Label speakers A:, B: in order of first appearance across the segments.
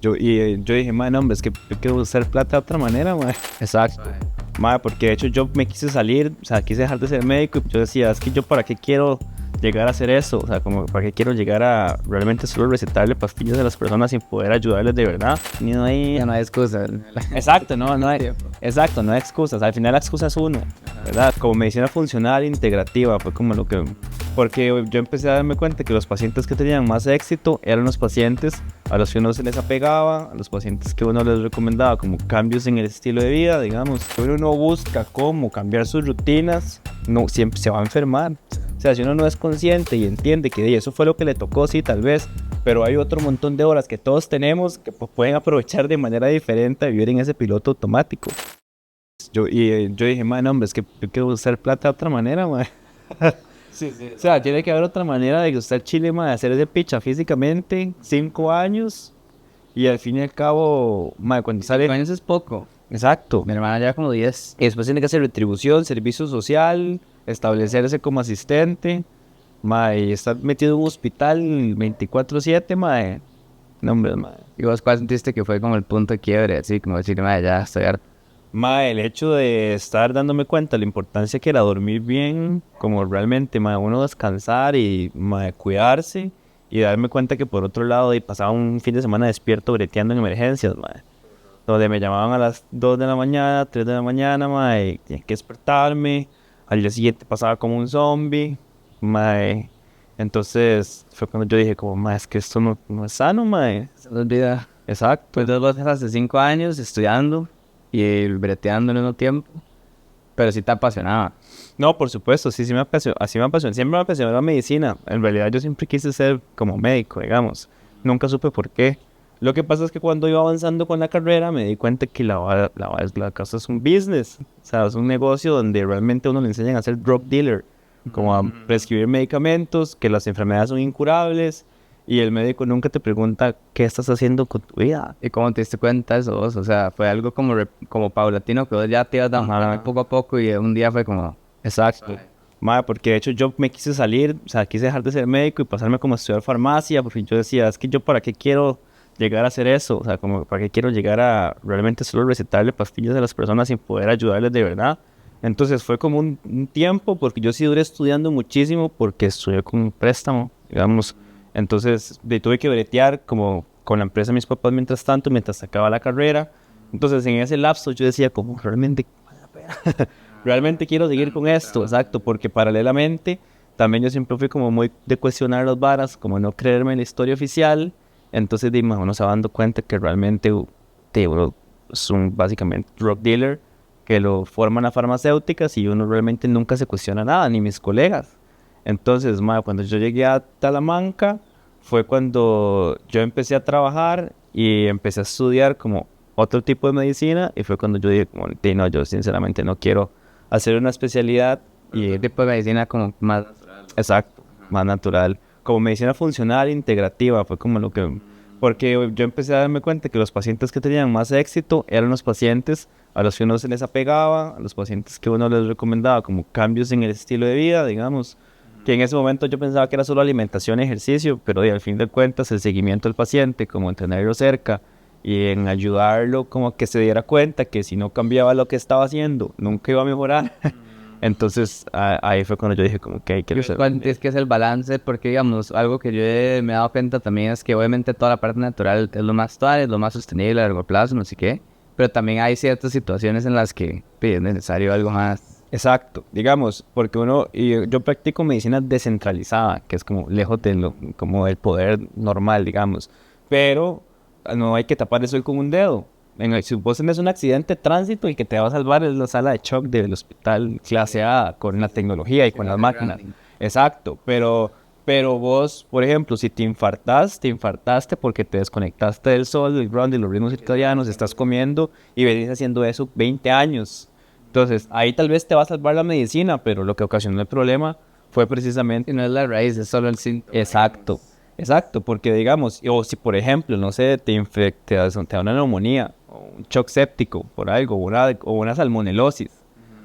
A: Yo dije, madre, no, hombre, es que yo quiero usar plata de otra manera, madre. Exacto. Madre, porque de hecho yo me quise salir, o sea, quise dejar de ser médico y yo decía, es que yo para qué quiero llegar a hacer eso, o sea, como para qué quiero llegar a realmente solo recetarle pastillas a las personas sin poder ayudarles de verdad. Ni no hay...
B: Ya no hay excusa.
A: Exacto, no hay... Exacto, no hay excusas, al final la excusa es uno, ¿verdad? Como medicina funcional integrativa fue como lo que... Porque yo empecé a darme cuenta que los pacientes que tenían más éxito eran los pacientes a los que uno se les apegaba, a los pacientes que uno les recomendaba como cambios en el estilo de vida, digamos. Uno no busca cómo cambiar sus rutinas, no, siempre se va a enfermar. O sea, si uno no es consciente y entiende que eso fue lo que le tocó, sí, tal vez, pero hay otro montón de horas que todos tenemos que pueden aprovechar de manera diferente a vivir en ese piloto automático. Yo dije, man, hombre, es que yo quiero usar plata de otra manera, man. Sí. O sea, tiene que haber otra manera de usar chile, man, de hacer ese picha físicamente, 5 años, y al fin y al cabo, man, cuando sale...
B: 5 años es poco.
A: Exacto.
B: Mi hermana ya como 10.
A: Y después tiene que hacer retribución, servicio social, establecerse como asistente, mae, y estar metido en un hospital 24/7, mae. No, hombre, mae.
B: ¿Y vos cuál sentiste que fue como el punto de quiebre? Así como decir, madre, ya estoy harto.
A: Mae, el hecho de estar dándome cuenta de la importancia que era dormir bien, como realmente, mae, uno descansar y, mae, cuidarse, y darme cuenta que por otro lado, y pasaba un fin de semana despierto breteando en emergencias, mae. Donde me llamaban a las 2 de la mañana, 3 de la mañana, mae, tenía que despertarme, al día siguiente pasaba como un zombie, mae. Entonces fue cuando yo dije como, mae, es que esto no es sano, mae.
B: Se me olvida.
A: Exacto.
B: Pues vos hace 5 años estudiando y breteando al mismo tiempo. Pero sí te apasionaba.
A: No, por supuesto, sí me apasionó, así me apasionó, siempre me apasionó la medicina. En realidad yo siempre quise ser como médico, digamos. Nunca supe por qué. Lo que pasa es que cuando iba avanzando con la carrera me di cuenta que la cosa es un business. O sea, es un negocio donde realmente a uno le enseñan a ser drug dealer. Como a prescribir medicamentos, que las enfermedades son incurables. Y el médico nunca te pregunta qué estás haciendo con tu vida.
B: ¿Y cómo te diste cuenta de eso vos? O sea, fue algo como paulatino que vos ya te ibas dando poco a poco y un día fue como...
A: Exacto. Madre, porque de hecho yo me quise salir, o sea, quise dejar de ser médico y pasarme como a estudiar farmacia, porque yo decía, es que yo para qué quiero llegar a hacer eso, o sea, como para qué quiero llegar a realmente solo recetarle pastillas a las personas sin poder ayudarles de verdad. Entonces fue como un tiempo, porque yo sí duré estudiando muchísimo, porque estudié con un préstamo, digamos. Entonces tuve que bretear como con la empresa de mis papás mientras tanto, mientras sacaba la carrera. Entonces en ese lapso yo decía como, realmente vale la pena. Realmente quiero seguir con esto, exacto, porque paralelamente también yo siempre fui como muy de cuestionar las varas, como no creerme en la historia oficial. Entonces uno se va dando cuenta que realmente uno es básicamente drug dealer, que lo forman a farmacéuticas y uno realmente nunca se cuestiona nada, ni mis colegas. Entonces, cuando yo llegué a Talamanca fue cuando yo empecé a trabajar y empecé a estudiar como otro tipo de medicina, y fue cuando yo dije como, no, yo sinceramente no quiero hacer una especialidad.
B: Y el tipo de medicina como más natural.
A: Exacto, más natural. Como medicina funcional integrativa fue como lo que... Porque yo empecé a darme cuenta que los pacientes que tenían más éxito eran los pacientes a los que uno se les apegaba, a los pacientes que uno les recomendaba como cambios en el estilo de vida, digamos. Que en ese momento yo pensaba que era solo alimentación y ejercicio, pero al fin de cuentas el seguimiento del paciente, como en tenerlo cerca y en ayudarlo como que se diera cuenta que si no cambiaba lo que estaba haciendo, nunca iba a mejorar. Entonces ahí fue cuando yo dije como que hay que hacer.
B: Es que es el balance, porque digamos, algo que me he dado cuenta también es que obviamente toda la parte natural es lo más actual, es lo más sostenible a largo plazo, no sé qué, pero también hay ciertas situaciones en las que es necesario algo más.
A: Exacto, digamos, porque yo practico medicina descentralizada, que es como lejos como del poder normal, digamos, pero no hay que tapar el sol con un dedo. Si vos tenés un accidente de tránsito, y que te va a salvar es la sala de shock del hospital clase A con la tecnología y con las máquinas. Exacto, pero vos, por ejemplo, si te infartaste porque te desconectaste del sol, del ground, de los ritmos circadianos, estás comiendo y venís haciendo eso 20 años. Entonces, ahí tal vez te va a salvar la medicina, pero lo que ocasionó el problema fue precisamente...
B: Y no es la raíz, es solo el síntoma.
A: Exacto, porque digamos, o si por ejemplo, no sé, te da una neumonía, o un shock séptico por algo, o una salmonelosis,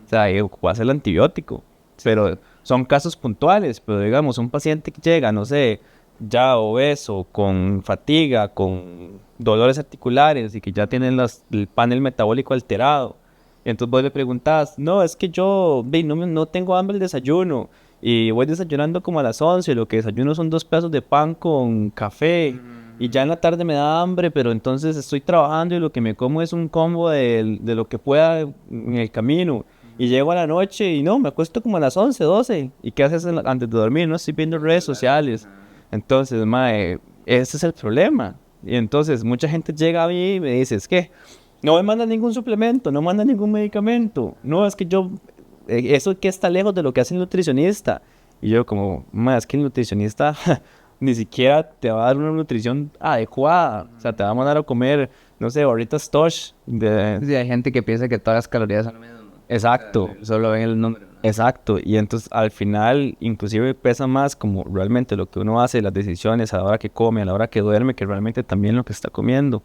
A: o sea, ahí ocupas el antibiótico, pero son casos puntuales. Pero digamos, un paciente que llega, no sé, ya obeso, con fatiga, con dolores articulares y que ya tienen el panel metabólico alterado. Y entonces vos le preguntás, no, es que yo no tengo hambre el desayuno y voy desayunando como a las 11, lo que desayuno son 2 pedazos de pan con café y ya en la tarde me da hambre, pero entonces estoy trabajando y lo que me como es un combo de lo que pueda en el camino. Y llego a la noche y no, me acuesto como a las 11, 12. ¿Y qué haces antes de dormir? No estoy viendo redes sociales. Entonces, mae, ese es el problema. Y entonces mucha gente llega a mí y me dice, es que no me mandan ningún suplemento, no mandan ningún medicamento. No, es que eso que está lejos de lo que hace el nutricionista. Y yo como, mae, es que el nutricionista ni siquiera te va a dar una nutrición adecuada. O sea, te va a mandar a comer, no sé, barritas Tosh.
B: Sí, hay gente que piensa que todas las calorías son lo mismo.
A: Exacto.
B: Solo ven el número, ¿no?
A: Exacto, y entonces al final inclusive pesa más como realmente lo que uno hace, las decisiones a la hora que come, a la hora que duerme, que realmente también lo que está comiendo.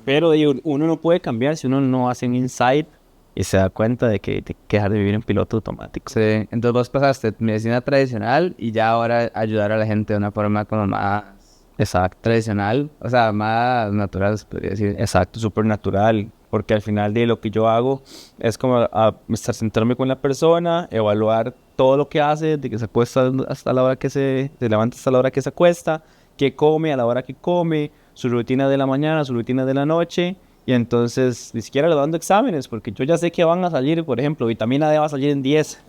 A: Pero digo, uno no puede cambiar si uno no hace un insight y se da cuenta de que hay que dejar de vivir en piloto automático.
B: Sí, entonces vos pasaste medicina tradicional y ya ahora ayudar a la gente de una forma como más
A: Exacto.
B: tradicional, o sea, más natural, se podría decir.
A: Exacto, súper natural, porque al final de lo que yo hago es como estar sentarme con la persona, evaluar todo lo que hace, de que se acuesta hasta la hora que se levanta hasta la hora que se acuesta, qué come a la hora que come, su rutina de la mañana, su rutina de la noche, y entonces ni siquiera le dando exámenes, porque yo ya sé que van a salir, por ejemplo, vitamina D va a salir en 10.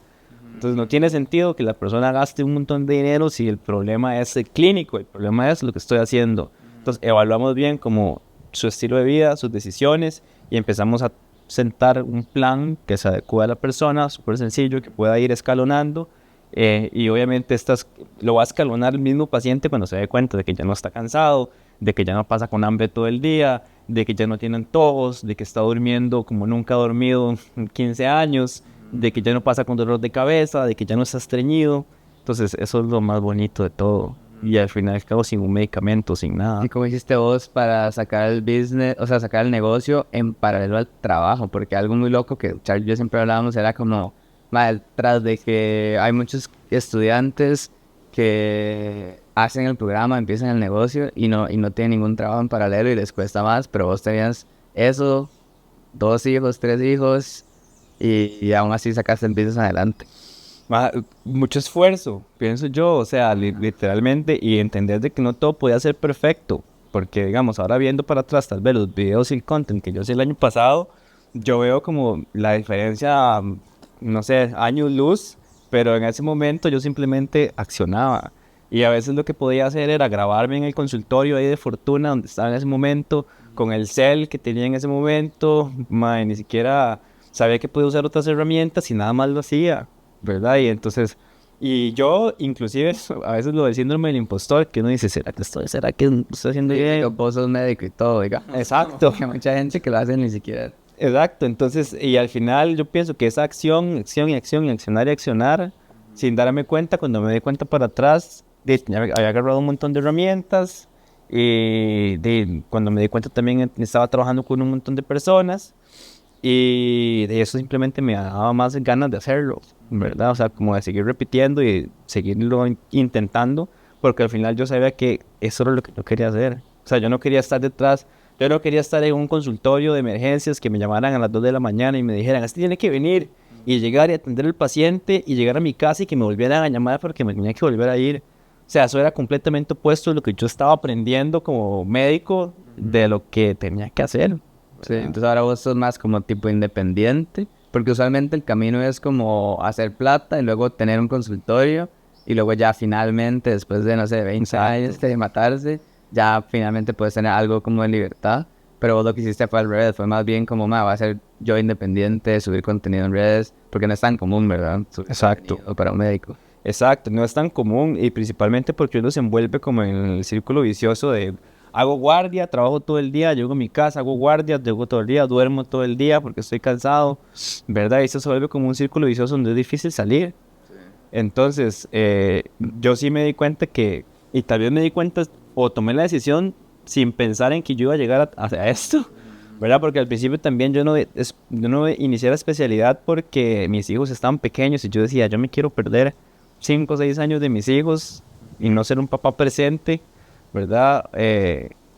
A: Entonces no tiene sentido que la persona gaste un montón de dinero si el problema es el clínico, el problema es lo que estoy haciendo. Entonces evaluamos bien como su estilo de vida, sus decisiones y empezamos a sentar un plan que se adecue a la persona, súper sencillo, que pueda ir escalonando. Y obviamente lo va a escalonar el mismo paciente cuando se dé cuenta de que ya no está cansado, de que ya no pasa con hambre todo el día, de que ya no tiene antojos, de que está durmiendo como nunca ha dormido en 15 años, de que ya no pasa con dolor de cabeza, de que ya no está estreñido. Entonces eso es lo más bonito de todo. Y al final acabo sin un medicamento, sin nada.
B: ¿Y cómo hiciste vos para sacar el business, o sea, sacar el negocio en paralelo al trabajo? Porque algo muy loco que Charles y yo siempre hablábamos era como, tras de que hay muchos estudiantes que hacen el programa, empiezan el negocio y no tienen ningún trabajo en paralelo y les cuesta más, pero vos tenías eso, 2 hijos, 3 hijos y aún así sacaste el business adelante.
A: Mucho esfuerzo, pienso yo, o sea, literalmente, y entender de que no todo podía ser perfecto, porque digamos, ahora viendo para atrás tal vez los videos y el content que yo hice el año pasado, yo veo como la diferencia, no sé, años luz, pero en ese momento yo simplemente accionaba, y a veces lo que podía hacer era grabarme en el consultorio ahí de Fortuna, donde estaba en ese momento, con el cel que tenía en ese momento, ni siquiera sabía que podía usar otras herramientas y nada más lo hacía. ¿Verdad? Y entonces, y yo inclusive a veces lo del síndrome del impostor, que uno dice, ¿será que estoy haciendo bien?
B: Vos sos médico y todo, diga.
A: Exacto.
B: Hay mucha gente que lo hace ni siquiera.
A: Exacto, entonces, y al final yo pienso que esa acción, y accionar, sin darme cuenta, cuando me di cuenta para atrás, había agarrado un montón de herramientas, y cuando me di cuenta también estaba trabajando con un montón de personas, y de eso simplemente me daba más ganas de hacerlo, ¿verdad? O sea, como de seguir repitiendo y seguirlo intentando, porque al final yo sabía que eso era lo que yo quería hacer. O sea, yo no quería estar detrás, yo no quería estar en un consultorio de emergencias que me llamaran a las 2 de la mañana y me dijeran, este tiene que venir, y llegar y atender al paciente y llegar a mi casa y que me volvieran a llamar porque me tenía que volver a ir. O sea, eso era completamente opuesto a lo que yo estaba aprendiendo como médico de lo que tenía que hacer.
B: Sí, entonces ahora vos sos más como tipo independiente, porque usualmente el camino es como hacer plata y luego tener un consultorio y luego ya finalmente, después de, no sé, 20 años de matarse, ya finalmente puedes tener algo como de libertad, pero vos lo que hiciste fue al revés, fue más bien como, va a ser yo independiente, subir contenido en redes, porque no es tan común, ¿verdad?
A: Exacto.
B: Para un médico.
A: Exacto, no es tan común y principalmente porque uno se envuelve como en el círculo vicioso de hago guardia, trabajo todo el día, llego a mi casa, hago guardia, llego todo el día, duermo todo el día porque estoy cansado, ¿verdad? Y eso se vuelve como un círculo vicioso donde es difícil salir. Sí. Entonces, yo sí me di cuenta y tal vez me di cuenta o tomé la decisión sin pensar en que yo iba a llegar a esto, ¿verdad? Porque al principio también yo no inicié la especialidad porque mis hijos estaban pequeños y yo decía, yo me quiero perder 5 o 6 años de mis hijos y no ser un papá presente, ¿verdad?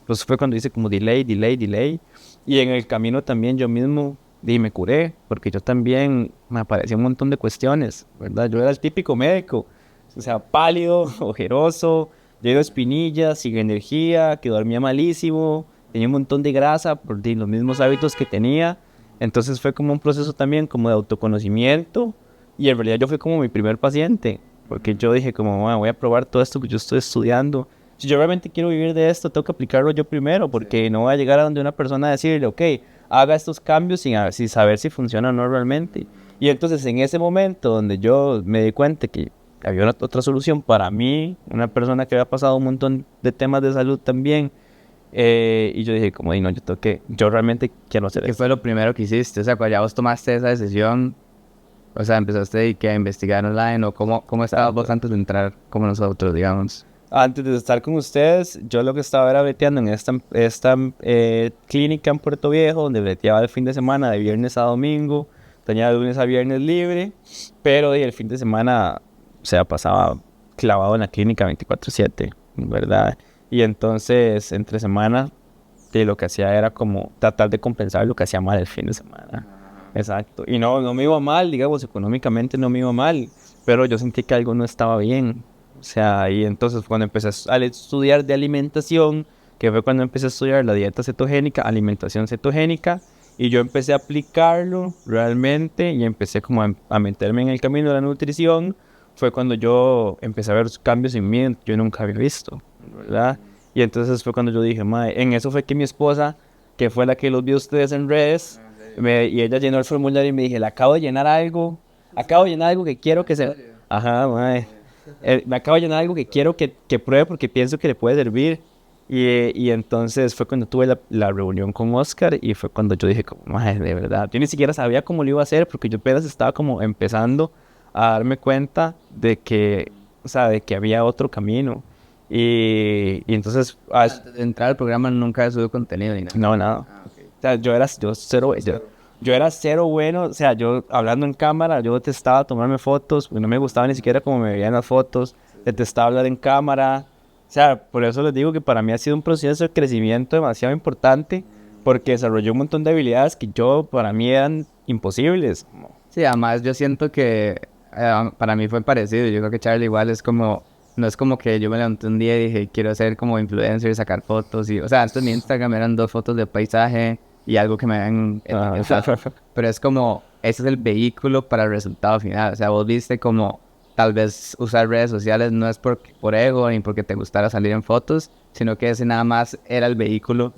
A: Pues fue cuando hice como delay. Y en el camino también yo mismo me curé, porque yo también me aparecía un montón de cuestiones, ¿verdad? Yo era el típico médico, o sea, pálido, ojeroso, lleno de espinillas, sin energía, que dormía malísimo, tenía un montón de grasa por los mismos hábitos que tenía. Entonces fue como un proceso también como de autoconocimiento, y en realidad yo fui como mi primer paciente, porque yo dije como, "Bueno, voy a probar todo esto que yo estoy estudiando. Si yo realmente quiero vivir de esto, tengo que aplicarlo yo primero, porque no voy a llegar a donde una persona a decirle, ok, haga estos cambios sin saber si funciona o no realmente". Y entonces en ese momento donde yo me di cuenta que había otra solución para mí, una persona que había pasado un montón de temas de salud también, y yo dije como, no, yo realmente quiero hacer
B: ¿Qué
A: esto.
B: fue lo primero que hiciste? O sea, cuando ya vos tomaste esa decisión, o sea, empezaste a investigar online, o cómo estabas vos antes de entrar como nosotros, digamos.
A: Antes de estar con ustedes, yo lo que estaba era breteando en esta clínica en Puerto Viejo, donde breteaba el fin de semana, de viernes a domingo, tenía de lunes a viernes libre, pero el fin de semana, o sea, pasaba clavado en la clínica 24/7, ¿verdad? Y entonces, entre semana, lo que hacía era como tratar de compensar lo que hacía mal el fin de semana. Exacto. Y no me iba mal, digamos, económicamente no me iba mal, pero yo sentí que algo no estaba bien. O sea, y entonces cuando empecé a estudiar de alimentación, que fue cuando empecé a estudiar la dieta cetogénica, alimentación cetogénica, y yo empecé a aplicarlo realmente y empecé como a meterme en el camino de la nutrición, fue cuando yo empecé a ver cambios en mí que yo nunca había visto, ¿verdad? Y entonces fue cuando yo dije, mae, en eso fue que mi esposa, que fue la que los vio ustedes en redes, y ella llenó el formulario y me dije, le acabo de llenar algo que quiero que se... Ajá, mae. Me acabo de llenar algo que quiero que pruebe porque pienso que le puede servir. Y entonces fue cuando tuve la reunión con Oscar y fue cuando yo dije, como, "Mae, de verdad". Yo ni siquiera sabía cómo lo iba a hacer porque yo apenas estaba como empezando a darme cuenta de que, o sea, de que había otro camino. Y entonces,
B: Antes de entrar al programa nunca he subido contenido ni nada.
A: no, nada. O sea, yo era cero bueno, o sea, yo hablando en cámara, yo detestaba tomarme fotos, porque no me gustaba ni siquiera cómo me veían las fotos, detestaba hablar en cámara, o sea, por eso les digo que para mí ha sido un proceso de crecimiento demasiado importante, porque desarrollé un montón de habilidades que para mí eran imposibles.
B: Sí, además yo siento que para mí fue parecido. Yo creo que Charlie igual es como, no es como que yo me levanté un día y dije, quiero ser como influencer y sacar fotos. O sea, antes en mi Instagram eran 2 fotos de paisaje y algo que me habían etiquetado. Pero es como, ese es el vehículo para el resultado final. O sea, vos viste como tal vez usar redes sociales no es por ego ni porque te gustara salir en fotos, sino que ese nada más era el vehículo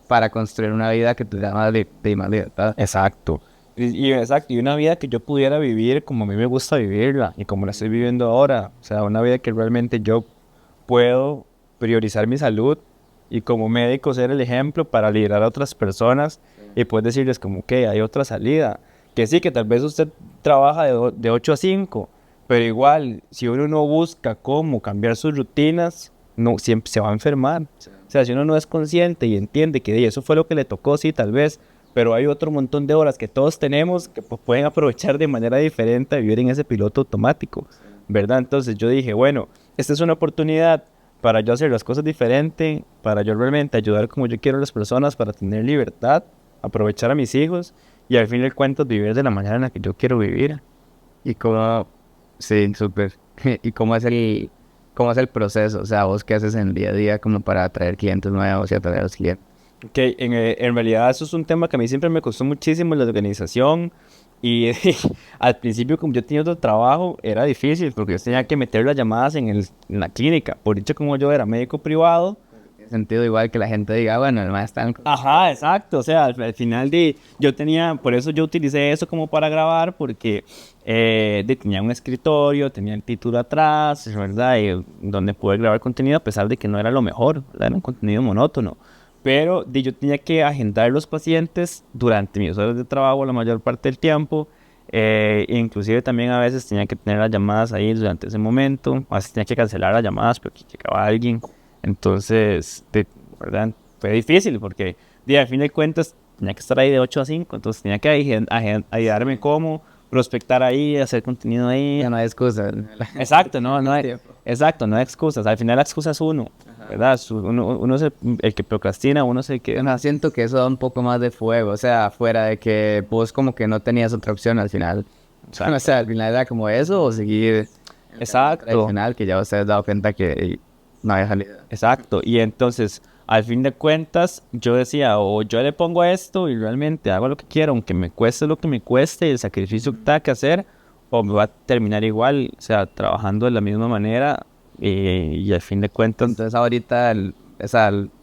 B: para construir una vida que te da más libertad.
A: Exacto. Exacto, y una vida que yo pudiera vivir como a mí me gusta vivirla y como la estoy viviendo ahora. O sea, una vida que realmente yo puedo priorizar mi salud y como médico ser el ejemplo para liderar a otras personas y pues decirles como que hay otra salida. Que sí, que tal vez usted trabaja de 8 a 5, pero igual, si uno no busca cómo cambiar sus rutinas, no, siempre se va a enfermar. O sea, si uno no es consciente y entiende que eso fue lo que le tocó, sí, tal vez, pero hay otro montón de horas que todos tenemos que pues, pueden aprovechar de manera diferente a vivir en ese piloto automático, ¿verdad? Entonces yo dije, bueno, esta es una oportunidad para yo hacer las cosas diferente, para yo realmente ayudar como yo quiero a las personas, para tener libertad, aprovechar a mis hijos y al fin del cuento vivir de la manera en la que yo quiero vivir.
B: Y cómo, sí, súper. ¿Y cómo es el proceso? O sea, vos qué haces en el día a día como para atraer clientes nuevos y atraer a los clientes.
A: Que en realidad eso es un tema que a mí siempre me costó muchísimo la organización y al principio como yo tenía otro trabajo era difícil porque yo tenía que meter las llamadas en la clínica, por dicho como yo era médico privado.
B: Tiene sentido igual que la gente diga, bueno, el más está
A: Ajá, exacto, o sea, al final yo tenía, por eso yo utilicé eso como para grabar porque tenía un escritorio, tenía el título atrás, ¿verdad? Y donde pude grabar contenido a pesar de que no era lo mejor, ¿verdad? Era un contenido monótono. Pero yo tenía que agendar los pacientes durante mis horas de trabajo la mayor parte del tiempo. Inclusive también a veces tenía que tener las llamadas ahí durante ese momento. A veces tenía que cancelar las llamadas porque llegaba alguien. Entonces, ¿verdad? Fue difícil porque al fin de cuentas tenía que estar ahí de 8 a 5. Entonces tenía que ayudarme cómo prospectar ahí, hacer contenido ahí.
B: Ya no hay excusa.
A: Exacto, no hay, exacto, no hay excusas. Al final la excusa es uno, ¿verdad? Uno es el que procrastina, uno es el que...
B: No, siento que eso da un poco más de fuego, o sea, fuera de que vos como que no tenías otra opción al final.
A: Exacto.
B: O sea, al final era como eso o seguir el camino
A: Exacto.
B: tradicional, que ya ustedes dado cuenta que no había salida.
A: Exacto, y entonces, al fin de cuentas, yo decía, o yo le pongo esto y realmente hago lo que quiero, aunque me cueste lo que me cueste, el sacrificio que tenga que hacer, o me va a terminar igual, o sea, trabajando de la misma manera, y al fin de cuentas,
B: Entonces ahorita,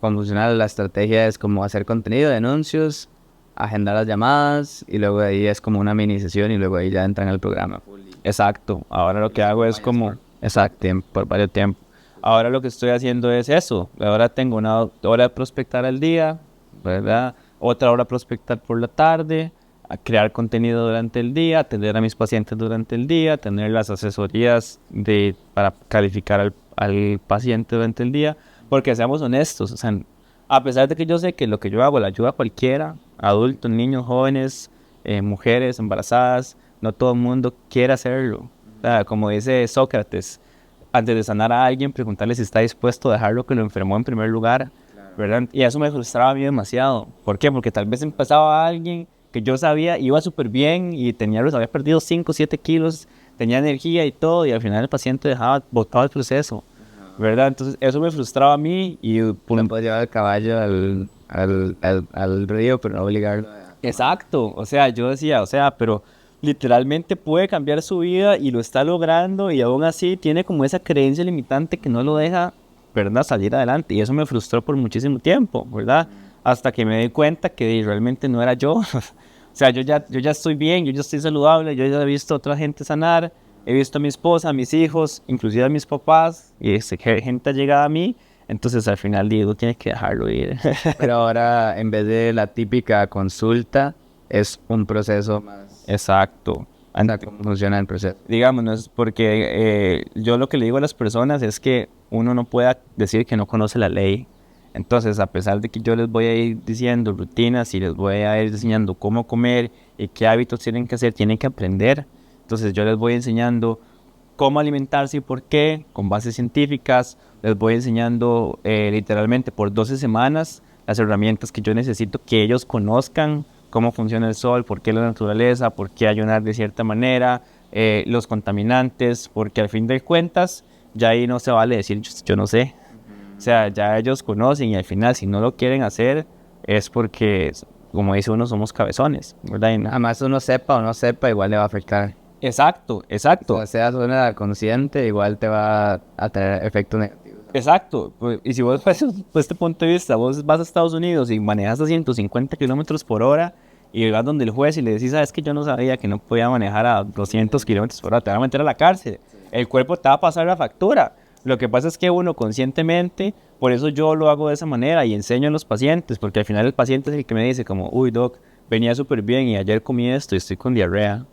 B: cuando funciona la estrategia es como hacer contenido de anuncios, agendar las llamadas, y luego de ahí es como una mini sesión, y luego ahí ya entran al programa.
A: exacto, ahora lo que hago es como, exacto, por varios tiempos. Ahora lo que estoy haciendo es eso. Ahora tengo una hora de prospectar al día, ¿verdad? Otra hora prospectar por la tarde, a crear contenido durante el día, atender a mis pacientes durante el día, tener las asesorías para calificar al paciente durante el día. Porque seamos honestos, o sea, a pesar de que yo sé que lo que yo hago le ayuda a cualquiera, adultos, niños, jóvenes, mujeres, embarazadas, no todo el mundo quiere hacerlo. O sea, como dice Sócrates, antes de sanar a alguien, preguntarle si está dispuesto a dejar lo que lo enfermó en primer lugar, ¿verdad? Y eso me frustraba a mí demasiado. ¿Por qué? Porque tal vez empezaba alguien que yo sabía iba súper bien y había perdido 5 o 7 kilos, tenía energía y todo, y al final el paciente botaba el proceso, ¿verdad? Entonces eso me frustraba a mí y...
B: No puedes llevar el caballo al río, pero no obligarlo a...
A: Exacto, o sea, yo decía, o sea, pero literalmente puede cambiar su vida y lo está logrando y aún así tiene como esa creencia limitante que no lo deja, ¿verdad?, salir adelante y eso me frustró por muchísimo tiempo, ¿verdad? Hasta que me di cuenta que realmente no era yo, o sea, yo ya estoy bien, yo ya estoy saludable, yo ya he visto a otra gente sanar, he visto a mi esposa, a mis hijos, inclusive a mis papás y gente llegada a mí. Entonces al final digo, tienes que dejarlo ir.
B: Pero ahora, en vez de la típica consulta, es un proceso más...
A: Exacto.
B: O sea, ¿cómo funciona el proceso?
A: Digamos, no es porque yo lo que le digo a las personas es que uno no puede decir que no conoce la ley. Entonces, a pesar de que yo les voy a ir diciendo rutinas y les voy a ir enseñando cómo comer y qué hábitos tienen que hacer, tienen que aprender. Entonces, yo les voy enseñando cómo alimentarse y por qué, con bases científicas. Les voy enseñando literalmente por 12 semanas las herramientas que yo necesito que ellos conozcan, cómo funciona el sol, por qué la naturaleza, por qué ayunar de cierta manera, los contaminantes, porque al fin de cuentas ya ahí no se vale decir yo no sé. O sea, ya ellos conocen y al final si no lo quieren hacer es porque, como dice uno, somos cabezones, ¿verdad?
B: Además, uno sepa o no sepa, igual le va a afectar.
A: Exacto, exacto.
B: O sea, seas una consciente, igual te va a tener efectos negativos.
A: Exacto, y si vos ves desde este punto de vista, vos vas a Estados Unidos y manejas a 150 kilómetros por hora y vas donde el juez y le decís, sabes que yo no sabía que no podía manejar a 200 kilómetros por hora, te van a meter a la cárcel, el cuerpo te va a pasar la factura. Lo que pasa es que uno conscientemente, por eso yo lo hago de esa manera y enseño a los pacientes, porque al final el paciente es el que me dice como, uy doc, venía súper bien y ayer comí esto y estoy con diarrea.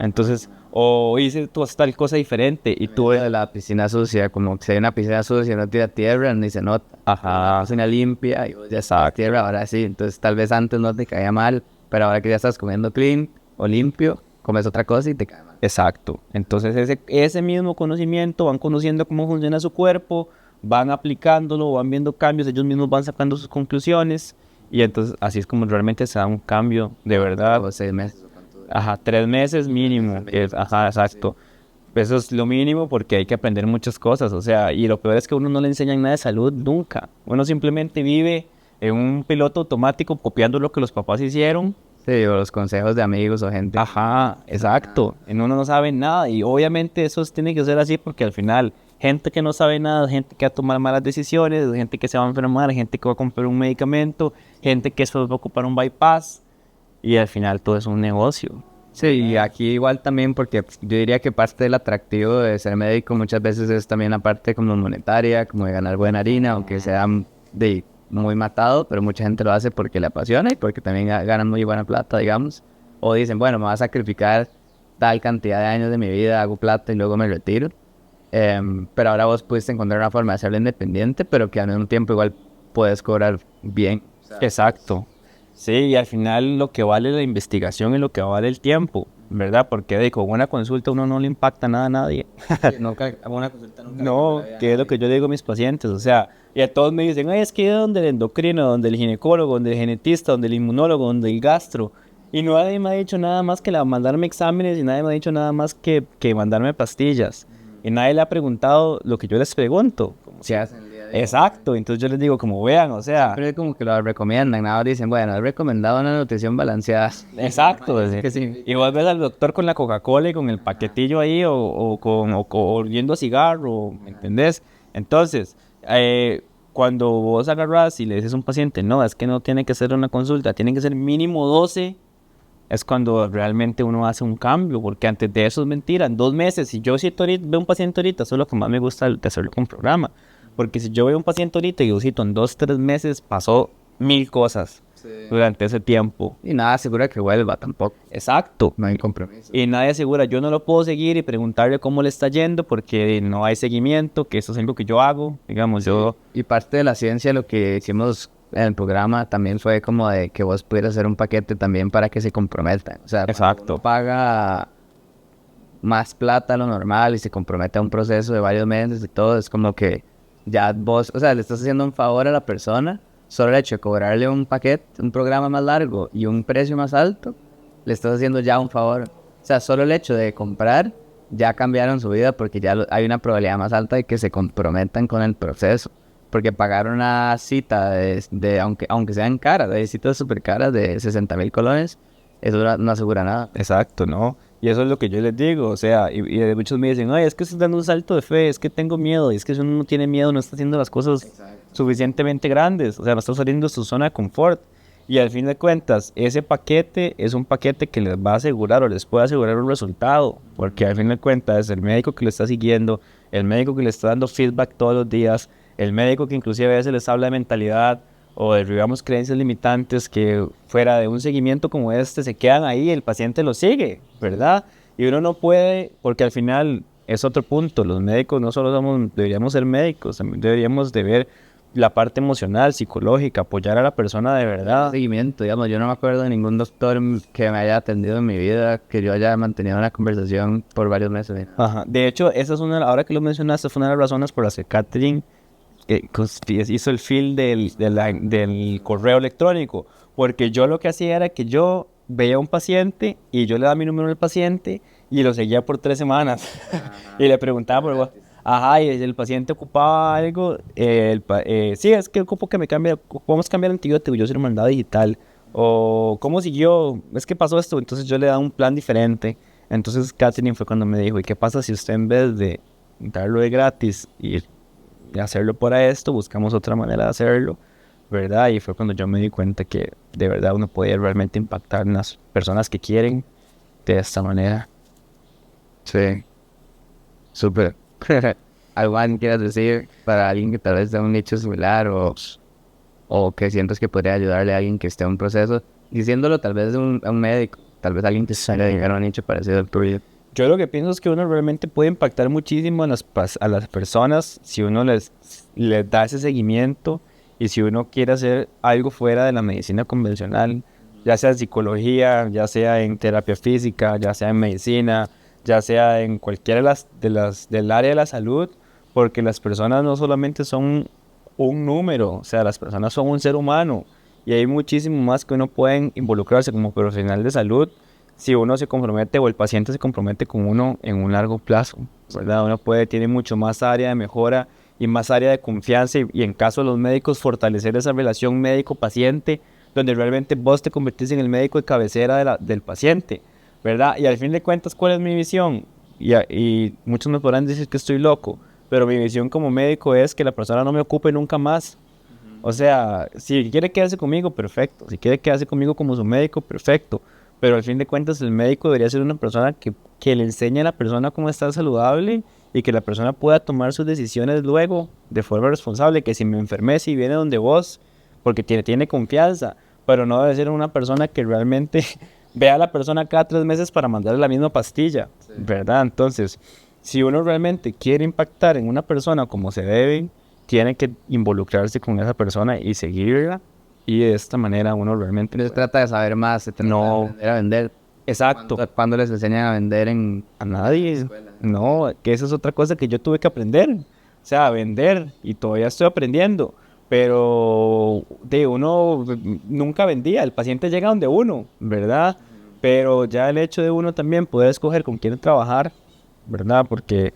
A: Entonces, o hice tal cosa diferente y tú...
B: De la piscina sucia, como que si hay una piscina sucia, no tira tierra, ni se nota.
A: Ajá.
B: Piscina limpia, y vos ya sabes tierra, ahora sí. Entonces, tal vez antes no te caía mal, pero ahora que ya estás comiendo clean o limpio, comes otra cosa y te cae mal.
A: Exacto. Entonces, ese mismo conocimiento, van conociendo cómo funciona su cuerpo, van aplicándolo, van viendo cambios, ellos mismos van sacando sus conclusiones y entonces así es como realmente se da un cambio de verdad.
B: O 6 meses.
A: Ajá, 3 meses mínimo. Ajá, exacto. Eso es lo mínimo porque hay que aprender muchas cosas, o sea, y lo peor es que uno no le enseñan nada de salud nunca. Uno simplemente vive en un piloto automático copiando lo que los papás hicieron.
B: Sí, o los consejos de amigos o gente.
A: Ajá, exacto. En uno no sabe nada y obviamente eso tiene que ser así porque al final gente que no sabe nada, gente que va a tomar malas decisiones, gente que se va a enfermar, gente que va a comprar un medicamento, gente que después va a ocupar un bypass y al final todo es un negocio.
B: Sí, y aquí igual también porque yo diría que parte del atractivo de ser médico muchas veces es también la parte como monetaria, como de ganar buena harina, aunque sea muy matado, pero mucha gente lo hace porque le apasiona y porque también ganan muy buena plata, digamos. O dicen, bueno, me voy a sacrificar tal cantidad de años de mi vida, hago plata y luego me retiro. Pero ahora vos pudiste encontrar una forma de hacerlo independiente, pero que al mismo tiempo igual puedes cobrar bien.
A: Exacto. Sí, y al final lo que vale la investigación es lo que vale el tiempo. ¿verdad? Porque con una consulta uno no le impacta nada a nadie.
B: Nunca, una consulta nunca le
A: No,
B: cambia la vida a
A: que es lo que
B: nadie.
A: yo le digo a mis pacientes, o sea, y a todos me dicen, ay, es que yo donde el endocrino, donde el ginecólogo, donde el genetista, donde el inmunólogo, donde el gastro, y nadie me ha dicho nada más que mandarme exámenes y nadie me ha dicho nada más que mandarme pastillas, y nadie le ha preguntado lo que yo les pregunto.
B: ¿Qué hacen el día a día?
A: Exacto, entonces yo les digo, como vean, o sea,
B: Pero es como que lo recomiendan, nada más dicen, bueno, he recomendado una nutrición babalanceada.
A: exacto,
B: Que sí.
A: y vos ves al doctor con la Coca-Cola y con el paquetillo ahí o oliendo a cigarro, ¿me entendés? Entonces, cuando vos agarras y le dices a un paciente, no, es que no tiene que ser una consulta, tiene que ser mínimo 12, es cuando realmente uno hace un cambio, porque antes de eso es mentira, en 2 meses, si yo cito ahorita, veo un paciente ahorita, eso es lo que más me gusta de hacerlo con programa, porque si yo veo un paciente ahorita y yo cito en 2, 3 meses, pasó 1000 cosas durante ese tiempo.
B: Y nada, seguro que vuelva tampoco.
A: Exacto.
B: No hay compromiso.
A: Y nadie asegura, yo no lo puedo seguir y preguntarle cómo le está yendo porque no hay seguimiento, que eso es algo que yo hago, digamos, yo...
B: Y parte de la ciencia, lo que hicimos en el programa también fue como de que vos pudieras hacer un paquete también para que se comprometan. O sea, cuando
A: Exacto.
B: uno paga más plata a lo normal y se compromete a un proceso de varios meses y todo, es como que ya vos, o sea, le estás haciendo un favor a la persona, solo el hecho de cobrarle un paquete, un programa más largo y un precio más alto, le estás haciendo ya un favor. O sea, solo el hecho de comprar, ya cambiaron su vida porque ya hay una probabilidad más alta de que se comprometan con el proceso. Porque pagar una cita aunque sean caras, de citas súper caras de 60,000 colones, eso no asegura nada.
A: Exacto, ¿no? Y eso es lo que yo les digo, o sea, y muchos me dicen, ay, es que estoy dando un salto de fe, es que tengo miedo, y es que si uno no tiene miedo, no está haciendo las cosas suficientemente grandes, o sea, no está saliendo de su zona de confort. Y al fin de cuentas, ese paquete es un paquete que les va a asegurar o les puede asegurar un resultado, porque al fin de cuentas es el médico que lo está siguiendo, el médico que le está dando feedback todos los días, el médico que inclusive a veces les habla de mentalidad o derribamos creencias limitantes que fuera de un seguimiento como este se quedan ahí, el paciente lo sigue, ¿verdad? Y uno no puede, porque al final es otro punto, los médicos no solo deberíamos ser médicos, también deberíamos de ver la parte emocional, psicológica, apoyar a la persona de verdad.
B: Seguimiento, digamos, yo no me acuerdo de ningún doctor que me haya atendido en mi vida, que yo haya mantenido una conversación por varios meses.
A: Ajá. De hecho, esa es ahora que lo mencionaste, fue una de las razones por las que Catherine hizo el fill del correo electrónico, porque yo lo que hacía era que yo veía a un paciente y yo le daba mi número al paciente y lo seguía por 3 semanas y le preguntaba ajá, y el paciente ocupaba algo, sí, es que ocupo que me cambie, podemos cambiar el antibiótico, yo se lo mandaba digital, o cómo siguió, es que pasó esto, entonces yo le daba un plan diferente. Entonces Catherine fue cuando me dijo, ¿y qué pasa si usted en vez de darlo de gratis y hacerlo para esto, buscamos otra manera de hacerlo, ¿verdad? Y fue cuando yo me di cuenta que de verdad uno podía realmente impactar en las personas que quieren de esta manera.
B: Sí, súper. ¿Algo más que quieras decir para alguien que tal vez esté en un nicho similar o que sientas que podría ayudarle a alguien que esté en un proceso? Diciéndolo tal vez a un médico, tal vez alguien que se quiera llegar a un nicho parecido al tuyo.
A: Yo lo que pienso es que uno realmente puede impactar muchísimo a las personas si uno les da ese seguimiento y si uno quiere hacer algo fuera de la medicina convencional, ya sea en psicología, ya sea en terapia física, ya sea en medicina, ya sea en cualquiera del área de la salud, porque las personas no solamente son un número, o sea, las personas son un ser humano y hay muchísimo más que uno puede involucrarse como profesional de salud si uno se compromete o el paciente se compromete con uno en un largo plazo, ¿verdad? Tiene mucho más área de mejora y más área de confianza y en caso de los médicos fortalecer esa relación médico-paciente donde realmente vos te convertís en el médico de cabecera del paciente, ¿verdad? Y al fin de cuentas, ¿cuál es mi visión? Y muchos me podrán decir que estoy loco, pero mi visión como médico es que la persona no me ocupe nunca más. O sea, si quiere quedarse conmigo, perfecto. Si quiere quedarse conmigo como su médico, perfecto. Pero al fin de cuentas el médico debería ser una persona que le enseñe a la persona cómo estar saludable y que la persona pueda tomar sus decisiones luego de forma responsable, que si me enfermé, si viene donde vos, porque tiene confianza, pero no debe ser una persona que realmente vea a la persona cada 3 meses para mandarle la misma pastilla, ¿verdad? Entonces, si uno realmente quiere impactar en una persona como se debe, tiene que involucrarse con esa persona y seguirla. Y de esta manera uno realmente...
B: No se trata de saber más, se trata de aprender a vender.
A: Exacto.
B: ¿Cuándo les enseñan a vender
A: A nadie. No, que esa es otra cosa que yo tuve que aprender. O sea, a vender. Y todavía estoy aprendiendo. Pero de uno nunca vendía. El paciente llega donde uno, ¿verdad? Pero ya el hecho de uno también poder escoger con quién trabajar, ¿verdad? Porque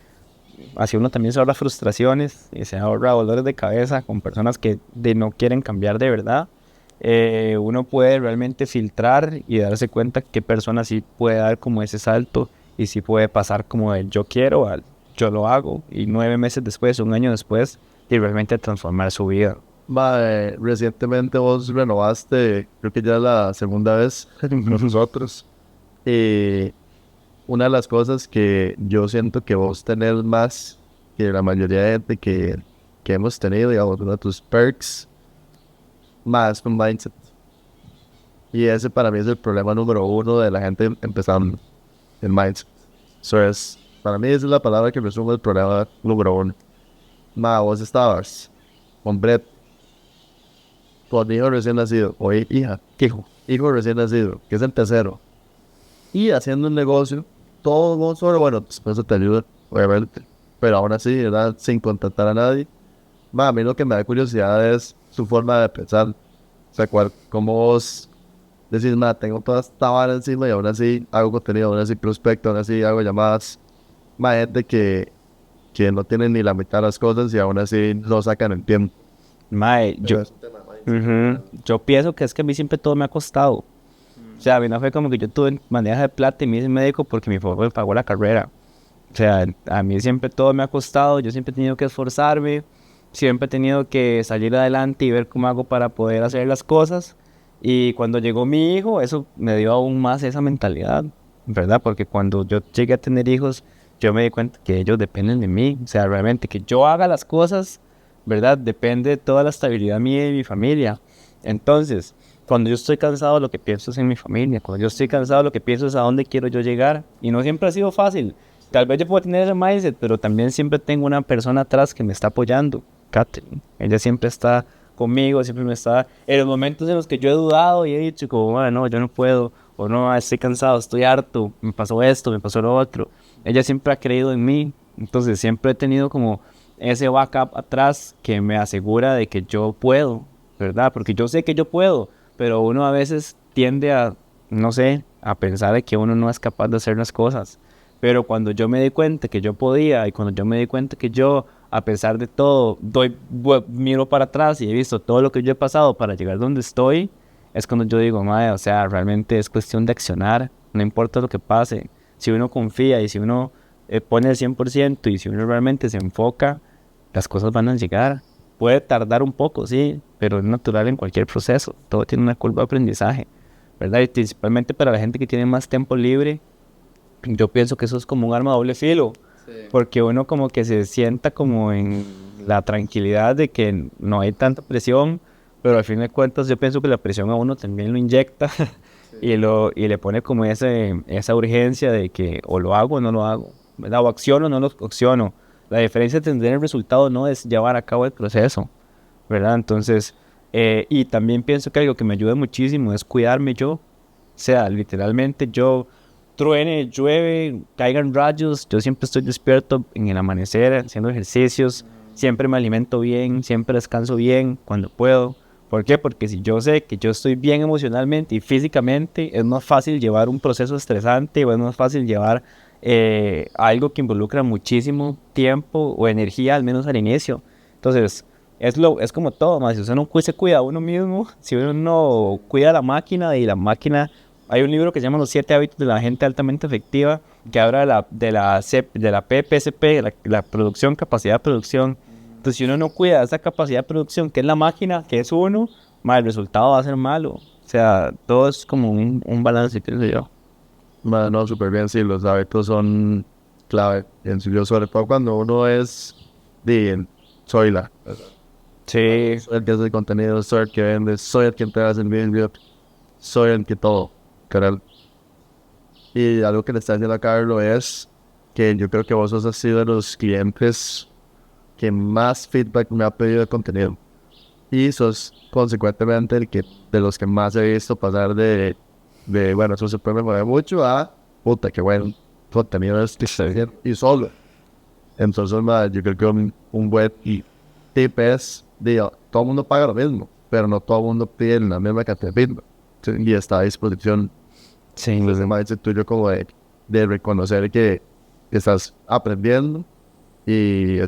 A: así uno también se ahorra frustraciones y se ahorra dolores de cabeza con personas que no quieren cambiar de verdad. Uno puede realmente filtrar y darse cuenta qué persona sí puede dar como ese salto y sí puede pasar como del yo quiero al yo lo hago y 9 meses después, un año después, y realmente transformar su vida.
C: Recientemente vos renovaste, creo que ya es la segunda vez con nosotros. Y una de las cosas que yo siento que vos tenés más que la mayoría de gente que hemos tenido, digamos, uno de tus perks, más un mindset. Y ese para mí es el problema número uno de la gente empezando, el mindset. Eso es, para mí esa es la palabra que resume el problema número uno. Vos estabas con Brett, con hijo recién nacido, o hija, hijo recién nacido, que es el tercero, y haciendo un negocio, todo vos solo, bueno, después eso te ayuda, obviamente, pero aún así, ¿verdad? Sin contactar a nadie. A mí lo que me da curiosidad es su forma de pensar. O sea, cómo vos decís, tengo toda esta vara encima y aún así hago contenido, aún así prospecto, aún así hago llamadas. Gente que no tiene ni la mitad de las cosas y aún así no sacan el tiempo.
A: Yo, yo pienso que es que a mí siempre todo me ha costado. O sea, a mí no fue como que yo tuve bandeja de plata y me hice médico porque mi papá me pagó la carrera. O sea, a mí siempre todo me ha costado, yo siempre he tenido que esforzarme, siempre he tenido que salir adelante y ver cómo hago para poder hacer las cosas. Y cuando llegó mi hijo, eso me dio aún más esa mentalidad, ¿verdad? Porque cuando yo llegué a tener hijos, yo me di cuenta que ellos dependen de mí. O sea, realmente que yo haga las cosas, ¿verdad? Depende de toda la estabilidad mía y de mi familia. Entonces, cuando yo estoy cansado, lo que pienso es en mi familia. Cuando yo estoy cansado, lo que pienso es a dónde quiero yo llegar. Y no siempre ha sido fácil. Tal vez yo puedo tener ese mindset, pero también siempre tengo una persona atrás que me está apoyando, Katherine. Ella siempre está conmigo, siempre me está... En los momentos en los que yo he dudado y he dicho como, bueno, no, yo no puedo, o no, estoy cansado, estoy harto, me pasó esto, me pasó lo otro. Ella siempre ha creído en mí, entonces siempre he tenido como ese backup atrás que me asegura de que yo puedo, ¿verdad? Porque yo sé que yo puedo, pero uno a veces tiende a, no sé, a pensar de que uno no es capaz de hacer las cosas. Pero cuando yo me di cuenta que yo podía y cuando yo me di cuenta que yo, a pesar de todo, miro para atrás y he visto todo lo que yo he pasado para llegar donde estoy, es cuando yo digo, madre, o sea, realmente es cuestión de accionar, no importa lo que pase. Si uno confía y si uno pone el 100% y si uno realmente se enfoca, las cosas van a llegar. Puede tardar un poco, sí, pero es natural en cualquier proceso. Todo tiene una curva de aprendizaje, ¿verdad? Y principalmente para la gente que tiene más tiempo libre, yo pienso que eso es como un arma de doble filo, porque uno como que se sienta como en la tranquilidad de que no hay tanta presión, pero al fin de cuentas yo pienso que la presión a uno también lo inyecta y le pone como esa urgencia de que o lo hago o no lo hago, ¿verdad? O acciono o no lo acciono. La diferencia de tener el resultado no es llevar a cabo el proceso, ¿verdad? Entonces, y también pienso que algo que me ayuda muchísimo es cuidarme yo, o sea, literalmente yo truene, llueve, caigan rayos, yo siempre estoy despierto en el amanecer, haciendo ejercicios, siempre me alimento bien, siempre descanso bien cuando puedo. ¿Por qué? Porque si yo sé que yo estoy bien emocionalmente y físicamente, es más fácil llevar un proceso estresante o es más fácil llevar algo que involucra muchísimo tiempo o energía, al menos al inicio. Entonces, es como todo, más si uno no se cuida a uno mismo, si uno no cuida la máquina y la máquina. Hay un libro que se llama Los 7 hábitos de la gente altamente efectiva, que habla de la PPCP, la producción, capacidad de producción. Entonces, si uno no cuida esa capacidad de producción, que es la máquina, que es uno, el resultado va a ser malo. O sea, todo es como un balance, pienso yo.
C: No, súper bien, sí, los hábitos son clave. En serio, sobre todo cuando uno es soy
A: Sí.
C: soy el que hace el contenido, soy el que vende, soy el que entrega el video, soy el que todo, caral. Y algo que le está diciendo a Carlos es que yo creo que vos has sido de los clientes que más feedback me ha pedido de contenido. Y sos consecuentemente de los que más he visto pasar de bueno, eso se puede mejorar mucho, a, puta, qué bueno, contenido es que está bien, y solo. Entonces, ma, yo creo que un buen tip es, digo, todo el mundo paga lo mismo, pero no todo el mundo pide la misma cantidad de feedback. Sí, y está a disposición.
A: Sí,
C: Entonces, ma, ese tuyo como de reconocer que estás aprendiendo y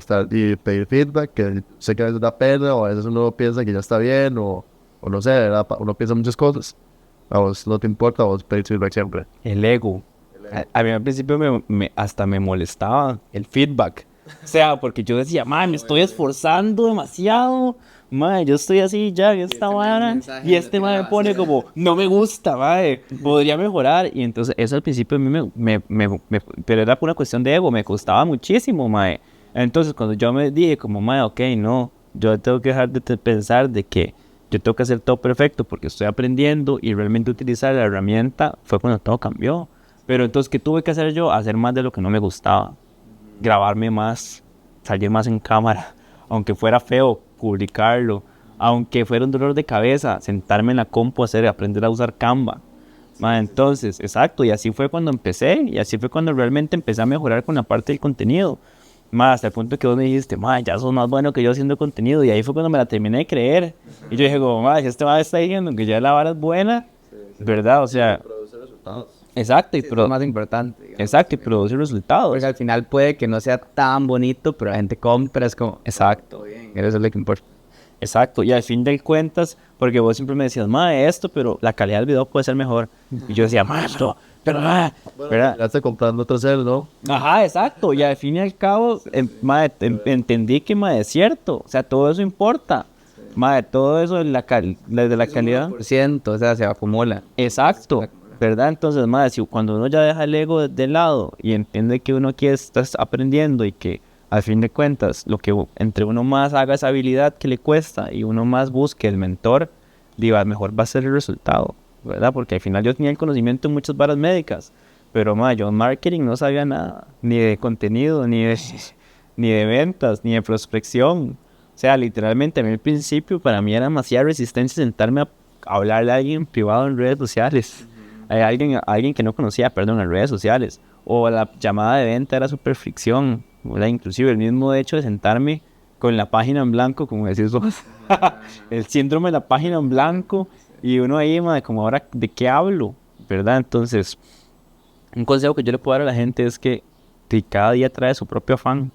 C: pedir feedback, que sé que a veces da pena, o a veces uno piensa que ya está bien, o no sé, ¿verdad? Uno piensa muchas cosas. A vos no te importa, a vos pedir feedback siempre.
A: el ego. A mí al principio hasta me molestaba el feedback. O sea, porque yo decía, mae, me estoy esforzando demasiado. Mae, yo estoy así ya en esta vara. Y este mae me pone como, no me gusta, mae, podría mejorar. Y entonces eso al principio a mí pero era por una cuestión de ego, me costaba muchísimo, mae. Entonces cuando yo me dije como, mae, ok, no, yo tengo que dejar de pensar de que yo tengo que hacer todo perfecto porque estoy aprendiendo y realmente utilizar la herramienta, fue cuando todo cambió. Pero entonces, ¿qué tuve que hacer yo? Hacer más de lo que no me gustaba. Grabarme más, salir más en cámara. Aunque fuera feo, publicarlo. Aunque fuera un dolor de cabeza, sentarme en la compu, aprender a usar Canva. Entonces, exacto, y así fue cuando empecé. Y así fue cuando realmente empecé a mejorar con la parte del contenido. Hasta el punto que vos me dijiste, ya sos más bueno que yo haciendo contenido. Y ahí fue cuando me la terminé de creer. Y yo dije, como, si este está diciendo que ya la vara es buena, ¿verdad? O sea, exacto, y
B: Es lo más importante. Digamos,
A: exacto, y producir resultados.
B: porque al final puede que no sea tan bonito, pero la gente compra, es como,
A: Exacto.
B: todo bien, eso es lo que importa.
A: Exacto, y al fin de cuentas, porque vos siempre me decías, esto, pero la calidad del video puede ser mejor. Y yo decía, pero, ¿verdad?
C: Ya está comprando otro cel, ¿no?
A: Ajá, exacto, y al fin y al cabo, entendí que, es cierto, o sea, todo eso importa. Todo eso, de la calidad.
B: 1%, o sea, se acumula.
A: Exacto, ¿verdad? Entonces, si cuando uno ya deja el ego de lado y entiende que uno aquí está aprendiendo y que al fin de cuentas, lo que entre uno más haga esa habilidad que le cuesta y uno más busque el mentor, mejor va a ser el resultado, ¿verdad? Porque al final yo tenía el conocimiento en muchas varas médicas, pero yo en marketing no sabía nada, ni de contenido, ni de ventas, ni de prospección. O sea, literalmente a mí al principio para mí era demasiada resistencia sentarme a hablarle a alguien privado en redes sociales. Hay alguien que no conocía, perdón, en redes sociales. O la llamada de venta era súper fricción, ¿verdad? Inclusive el mismo hecho de sentarme con la página en blanco, como decís vos. El síndrome de la página en blanco. Y uno ahí, como ahora, ¿de qué hablo? ¿Verdad? Entonces, un consejo que yo le puedo dar a la gente es que cada día trae su propio afán.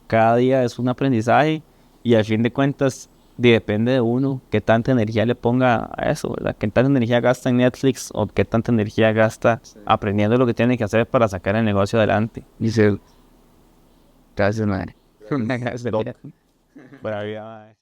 A: Cada día es un aprendizaje. Y al fin de cuentas, depende de uno qué tanta energía le ponga a eso, ¿verdad? Qué tanta energía gasta en Netflix o qué tanta energía gasta aprendiendo lo que tiene que hacer para sacar el negocio adelante.
B: Dice, gracias, madre. Gracias,
A: Buena vida, madre.